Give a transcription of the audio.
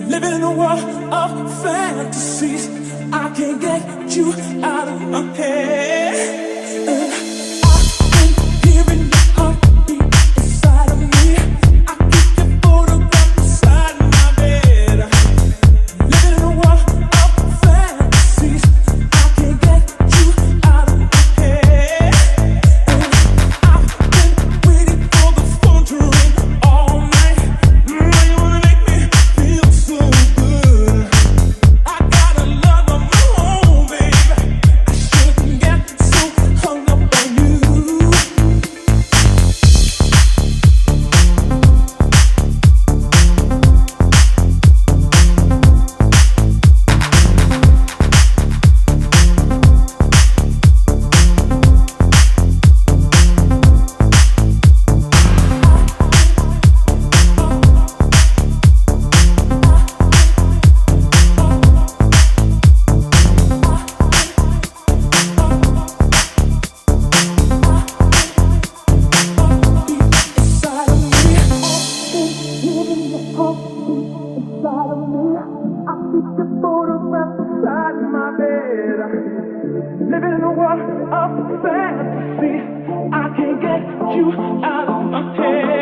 Living in a world of fantasies. I can't get you out of my head. I've been hearing your heartbeat inside of me. I keep your photograph beside my bed. Living in a world of fantasies. I can't get you out of my head. I've been waiting for the phone to ring all night. You wanna make me feel so good. I got a love of my own, baby. I shouldn't get so hung up on you. Inside of me, living the heartbeat inside of me. I keep your photograph beside my bed. Living in a world of fantasy. I can't get you out of my head.